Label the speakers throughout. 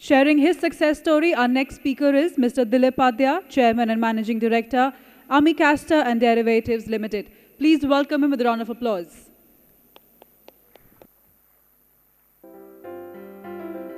Speaker 1: Sharing his success story, our next speaker is Mr. Dilip Padhya, Chairman and Managing Director, Ami Castor and Derivatives Limited. Please welcome him with a round of applause.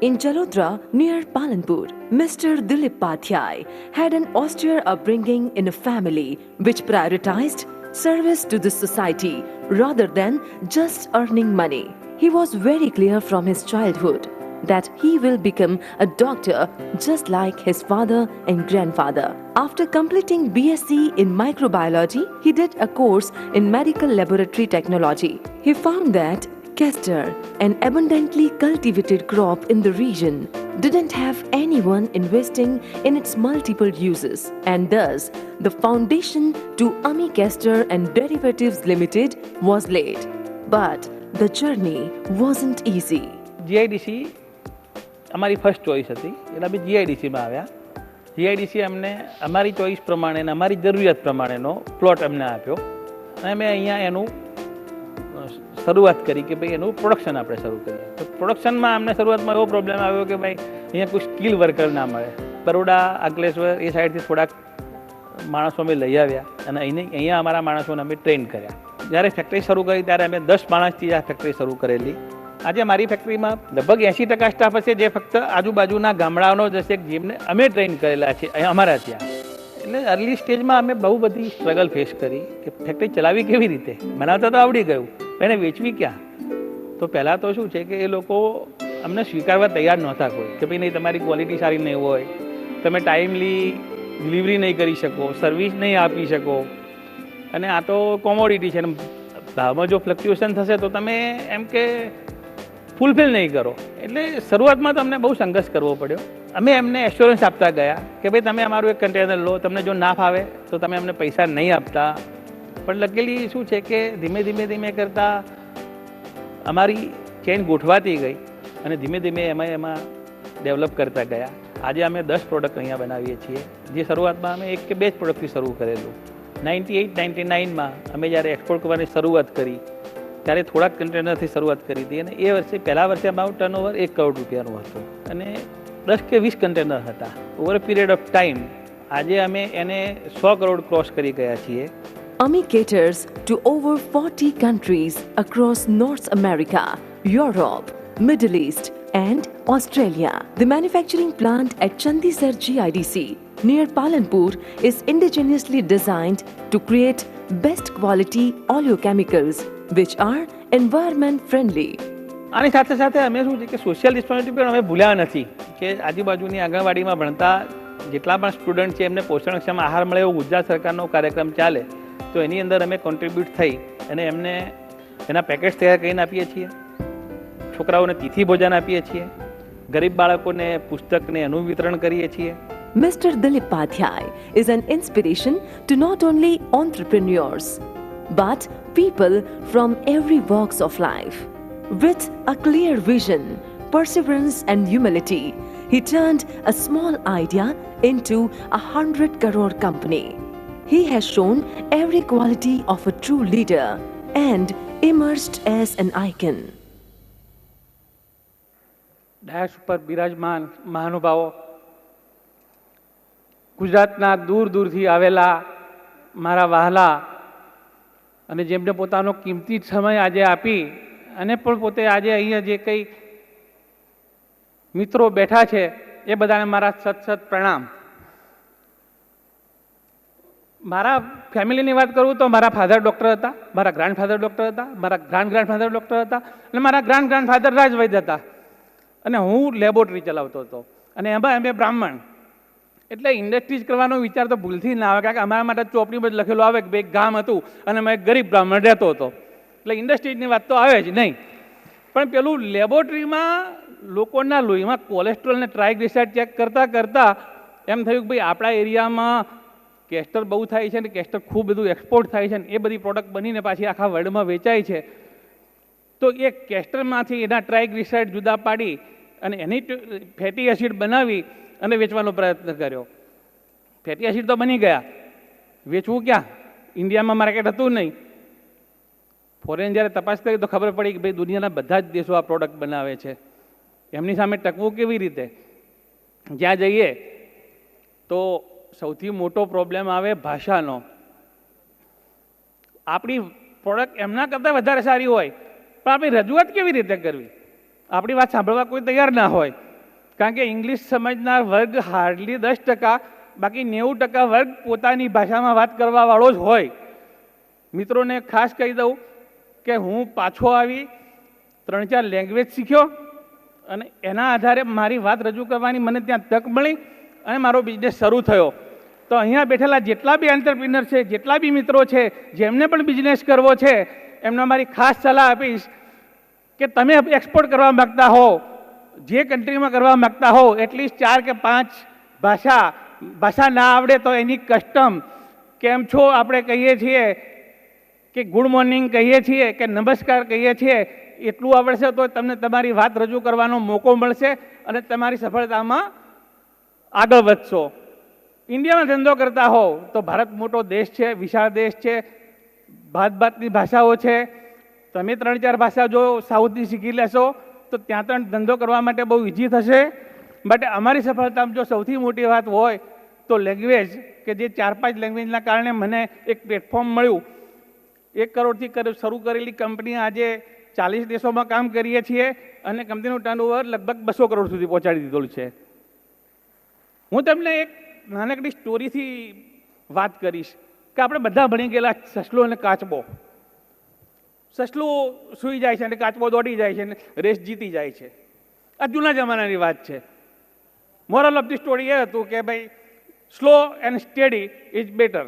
Speaker 2: In Jalodra, near Palanpur, Mr. Dilip Padhya had an austere upbringing in a family which prioritized service to the society rather than just earning money. He was very clear from his childhood that he will become a doctor just like his father and grandfather. After completing BSc in microbiology, he did a course in medical laboratory technology. He found that castor, an abundantly cultivated crop in the region, didn't have anyone investing in its multiple uses, and thus the foundation to Ami Castor and Derivatives Limited was laid. But the journey wasn't easy.
Speaker 3: GIDC અમારી first choice હતી એટલે અમે જીઆઈડીસીમાં આવ્યા. GIDC અમને અમારી choice પ્રમાણે અને અમારી જરૂરિયાત પ્રમાણેનો પ્લોટ અમને આપ્યો અને અમે અહીંયા એનું શરૂઆત કરી કે ભાઈ એનું પ્રોડક્શન આપણે શરૂ કરીએ. તો પ્રોડક્શનમાં અમને શરૂઆતમાં એવો પ્રોબ્લેમ આવ્યો કે ભાઈ અહીંયા કોઈ સ્કિલ વર્કર ના મળે. બરોડા, અંકલેશ્વર એ સાઈડથી થોડાક માણસો અમે લઈ આવ્યા અને અહીંયા અમારા માણસોને અમે ટ્રેન કર્યા. જ્યારે ફેક્ટરી શરૂ કરી ત્યારે અમે 10 માણસથી આ ફેક્ટરી શરૂ કરેલી. આજે મારી ફેક્ટરીમાં લગભગ 80% સ્ટાફ હશે જે ફક્ત આજુબાજુના ગામડાઓનો જ હશે જેમને અમે ટ્રેન કરેલા છે અહીંયા અમારા ત્યાં. એટલે અર્લી સ્ટેજમાં અમે બહુ બધી સ્ટ્રગલ ફેસ કરી કે ફેક્ટરી ચલાવી કેવી રીતે. બનાવતા તો આવડી ગયું, એને વેચવી ક્યાં? તો પહેલાં તો શું છે કે એ લોકો અમને સ્વીકારવા તૈયાર નહોતા કોઈ કે ભાઈ નહીં, તમારી ક્વોલિટી સારી નહીં હોય, તમે ટાઈમલી ડિલિવરી નહીં કરી શકો, સર્વિસ નહીં આપી શકો, અને આ તો કોમોડિટી છે ને ભાવમાં જો ફ્લક્ચ્યુએશન થશે તો તમે એમ કે ફૂલફિલ નહીં કરો. એટલે શરૂઆતમાં તો અમને બહુ સંઘર્ષ કરવો પડ્યો. અમે એમને એશ્યોરન્સ આપતા ગયા કે ભાઈ તમે અમારું એક કન્ટેનર લો, તમને જો ના ફાવે તો તમે અમને પૈસા નહીં આપતા. પણ લકેલી શું છે કે ધીમે ધીમે કરતાં અમારી ચેન ગોઠવાતી ગઈ અને ધીમે ધીમે એમાં ડેવલપ કરતા ગયા. આજે અમે 10 પ્રોડક્ટ અહીંયા બનાવીએ છીએ, જે શરૂઆતમાં અમે 1 કે 2 જ પ્રોડક્ટથી શરૂ કરેલું. 98-99માં અમે જ્યારે એક્સપોર્ટ કરવાની શરૂઆત કરી ત્યારે થોડાક કન્ટેનરથી શરૂઆત કરી હતી અને એ વર્ષે પહેલા વર્ષે અમારું ટર્નઓવર 1 કરોડ રૂપિયાનું હતું અને 10 કે 20 કન્ટેનર હતા. Over a period of time આજે અમે એને 100 કરોડ ક્રોસ કરી ગયા છીએ.
Speaker 2: Ami caters to over 40 countries across North America, Europe, Middle East and Australia. The manufacturing plant at Chandisar GIDC near Palanpur is indigenously designed to create best quality oleochemicals which are environment friendly.
Speaker 3: આની સાથે સાથે અમે શું છે કે social responsibility પણ અમે ભૂલ્યા નથી કે આજુબાજુની આંગણવાડીમાં ભણતા જેટલા પણ સ્ટુડન્ટ છે એમને પોષણક્ષમ આહાર મળે એવો ગુજરાત સરકારનો કાર્યક્રમ ચાલે તો એની અંદર અમે કોન્ટ્રીબ્યુટ થઈ અને એમને એના પેકેટ્સ તૈયાર કરીને આપીએ છીએ. છોકરાઓને તિથિ ભોજન આપીએ છીએ, ગરીબ બાળકોને પુસ્તકને એનું વિતરણ કરીએ છીએ.
Speaker 2: Mr. Dilip Padhya is an inspiration to not only entrepreneurs but people from every walks of life. With a clear vision, perseverance and humility, he turned a small idea into a 100 crore company. He has shown every quality of a true leader and emerged as an icon.
Speaker 4: Dais ઉપર બિરાજમાન મહાનુભાવો, ગુજરાતના દૂર દૂરથી આવેલા મારા વહાલા અને જેમને પોતાનો કિંમતી સમય આજે આપી અને પણ પોતે આજે અહીંયા જે કંઈ મિત્રો બેઠા છે એ બધાને મારા સત પ્રણામ. મારા ફેમિલીની વાત કરું તો મારા ફાધર ડૉક્ટર હતા, મારા ગ્રાન્ડફાધર ડૉક્ટર હતા, મારા ગ્રાન્ડફાધર ડૉક્ટર હતા અને મારા ગ્રાન્ડફાધર રાજવૈદ્ય હતા અને હું લેબોરેટરી ચલાવતો હતો અને એમાં અમે બ્રાહ્મણ. એટલે ઇન્ડસ્ટ્રીઝ કરવાનો વિચાર તો ભૂલથી ના આવે, કારણ કે અમારા માટે ચોપડીમાં જ લખેલું આવે કે ભાઈ ગામ હતું અને મેં ગરીબ બ્રાહ્મણ રહેતો હતો, એટલે ઇન્ડસ્ટ્રીઝની વાત તો આવે જ નહીં. પણ પેલું લેબોરેટરીમાં લોકોના લોહીમાં કોલેસ્ટ્રોલને ટ્રાયગ્લિસરાઇડ ચેક કરતાં એમ થયું કે ભાઈ આપણા એરિયામાં કેસ્ટર બહુ થાય છે ને કેસ્ટર ખૂબ બધું એક્સપોર્ટ થાય છે ને એ બધી પ્રોડક્ટ બનીને પાછી આખા વર્લ્ડમાં વેચાય છે. તો એ કેસ્ટરમાંથી એના ટ્રાયગ્લિસરાઇડ જુદા પાડી અને એની ફેટી એસિડ બનાવી અને વેચવાનો પ્રયત્ન કર્યો. ફેટી એસિડ તો બની ગયા, વેચવું ક્યાં? ઇન્ડિયામાં માર્કેટ હતું નહીં. ફોરેન જ્યારે તપાસ કરી તો ખબર પડી કે ભાઈ દુનિયાના બધા જ દેશો આ પ્રોડક્ટ બનાવે છે, એમની સામે ટકવું કેવી રીતે? જ્યાં જઈએ તો સૌથી મોટો પ્રોબ્લેમ આવે ભાષાનો. આપણી પ્રોડક્ટ એમના કરતાં વધારે સારી હોય પણ આપણી રજૂઆત કેવી રીતે કરવી, આપણી વાત સાંભળવા કોઈ તૈયાર ના હોય. કારણ કે ઇંગ્લિશ સમજનાર વર્ગ હાર્ડલી 10%, બાકી 90% વર્ગ પોતાની ભાષામાં વાત કરવાવાળો જ હોય. મિત્રોને ખાસ કહી દઉં કે હું પાછો આવી 3-4 લેંગ્વેજ શીખ્યો અને એના આધારે મારી વાત રજૂ કરવાની મને ત્યાં તક મળી અને મારો બિઝનેસ શરૂ થયો. તો અહીંયા બેઠેલા જેટલા બી એન્ટરપ્રિનર છે, જેટલા બી મિત્રો છે, જેમને પણ બિઝનેસ કરવો છે, એમને મારી ખાસ સલાહ આપીશ કે તમે એક્સપોર્ટ કરવા માગતા હો, જે કન્ટ્રીમાં કરવા માગતા હો, એટલીસ્ટ 4 કે 5 ભાષા ના આવડે તો એની કસ્ટમ કેમ છો આપણે કહીએ છીએ કે ગુડ મોર્નિંગ કહીએ છીએ કે નમસ્કાર કહીએ છીએ, એટલું આવડશે તો તમને તમારી વાત રજૂ કરવાનો મોકો મળશે અને તમારી સફળતામાં આગળ વધશો. ઇન્ડિયામાં ધંધો કરતા હો તો ભારત મોટો દેશ છે, વિશાળ દેશ છે, ભાતની ભાષાઓ છે. તમે 3-4 ભાષા જો સાઉથની શીખી લેશો તો ત્યાં પણ ધંધો કરવા માટે બહુ ઇઝી થશે. બટ અમારી સફળતામાં જો સૌથી મોટી વાત હોય તો લેંગ્વેજ, કે જે 4-5 લેંગ્વેજના કારણે મને એક પ્લેટફોર્મ મળ્યું. 1 કરોડથી શરૂ કરેલી કંપની આજે 40 દેશોમાં કામ કરીએ છીએ અને કંપનીનું ટર્નઓવર લગભગ 200 કરોડ સુધી પહોંચાડી દીધેલું છે. હું તમને એક નાનકડી સ્ટોરીથી વાત કરીશ કે આપણે બધા ભણી ગયેલા સસલો અને કાચબો. સસલું સૂઈ જાય છે અને કાચબો દોડી જાય છે અને રેસ જીતી જાય છે. આ જૂના જમાનાની વાત છે. મોરલ ઓફ ધી સ્ટોરી એ હતું કે ભાઈ slow and steady is better.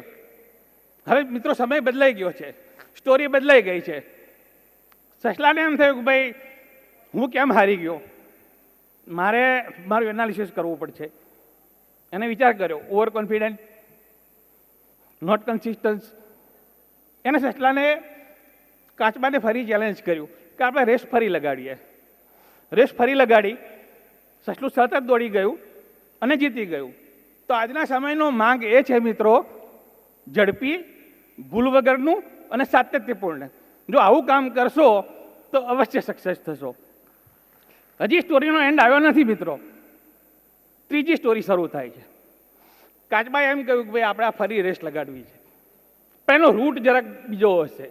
Speaker 4: હવે મિત્રો સમય બદલાઈ ગયો છે, સ્ટોરી બદલાઈ ગઈ છે. સસલાને એમ થયું કે ભાઈ હું કેમ હારી ગયો, મારું એનાલિસિસ કરવું પડશે. એને વિચાર કર્યો, ઓવર કોન્ફિડન્ટ, નોટ કન્સિસ્ટન્સ. એને સસલાને કાચબાને ફરી ચેલેન્જ કર્યું કે આપણે રેસ ફરી લગાડીએ. રેસ ફરી લગાડી, સસલું સતત દોડી ગયું અને જીતી ગયું. તો આજના સમયનો માંગ એ છે મિત્રો, ઝડપી, ભૂલ વગરનું અને સાતત્યપૂર્ણ. જો આવું કામ કરશો તો અવશ્ય સક્સેસ થશો. હજી સ્ટોરીનો એન્ડ આવ્યો નથી મિત્રો, ત્રીજી સ્ટોરી શરૂ થાય છે. કાચબાએ એમ કહ્યું કે ભાઈ આપણે આ ફરી રેસ લગાડવી છે, પણ એનો રૂટ જરાક બીજો હશે.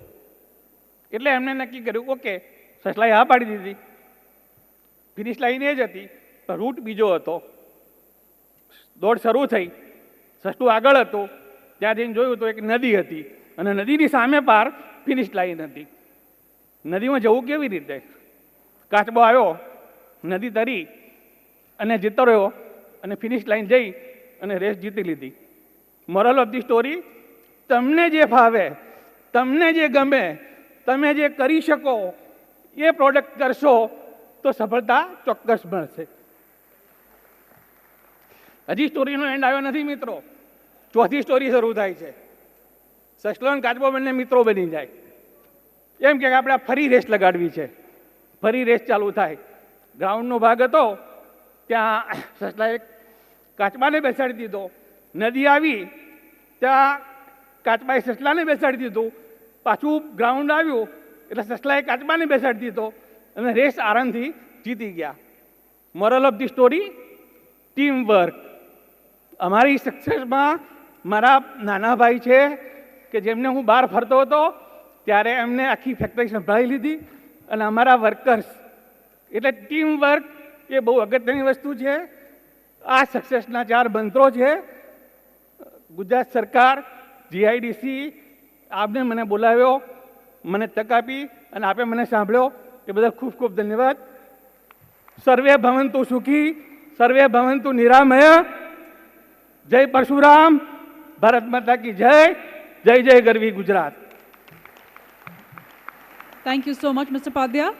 Speaker 4: એટલે એમને નક્કી કર્યું, ઓકે, સસલાએ હા પાડી દીધી, ફિનિશ લાઈન એ જ હતી, પણ રૂટ બીજો હતો. દોડ શરૂ થઈ, સસલું આગળ હતું, ત્યાં જઈને જોયું તો એક નદી હતી અને નદીની સામે પાર ફિનિશ લાઈન હતી. નદીમાં જવું કેવી રીતે? કાચબો આવ્યો, નદી તરી અને જતો રહ્યો અને ફિનિશ લાઈન જઈ અને રેસ જીતી લીધી. મોરલ ઓફ ધી સ્ટોરી, તમને જે ફાવે, તમને જે ગમે, તમે જે કરી શકો એ પ્રોડક્ટ કરશો તો સફળતા ચોક્કસ મળશે. હજી સ્ટોરીનો એન્ડ આવ્યો નથી મિત્રો, ચોથી સ્ટોરી શરૂ થાય છે. સસલો અને કાચબો બંને મિત્રો બની જાય. એમ કે આપણે ફરી રેસ લગાડવી છે. ફરી રેસ ચાલુ થાય. ગ્રાઉન્ડનો ભાગ હતો, ત્યાં સસલાએ કાચબાને બેસાડી દીધો. નદી આવી ત્યાં કાચબાએ સસલાને બેસાડી દીધું. પાછું ગ્રાઉન્ડ આવ્યું એટલે સસલાએ કાચબાને બેસાડી દીધો અને રેસ આરામથી જીતી ગયા. Moral of the story, team work. અમારી સક્સેસમાં મારા નાના ભાઈ છે કે જેમને હું બહાર ફરતો હતો ત્યારે એમને આખી ફેક્ટરી સંભાળી લીધી, અને અમારા વર્કર્સ, એટલે ટીમ વર્ક એ બહુ અગત્યની વસ્તુ છે. આ સક્સેસના 4 મંત્રો છે. ગુજરાત સરકાર, જીઆઈડીસી, આપને મને બોલાવ્યો, મને તક આપી અને આપે મને સાંભળ્યો એ બદલ ખૂબ ખૂબ ધન્યવાદ. સર્વે ભવંતુ સુખી, સર્વે ભવંતુ નિરામય. જય પરશુરામ, ભારત માતા કી જય. જય જય ગરવી Gujarat.
Speaker 1: Thank you so much, Mr. Padya.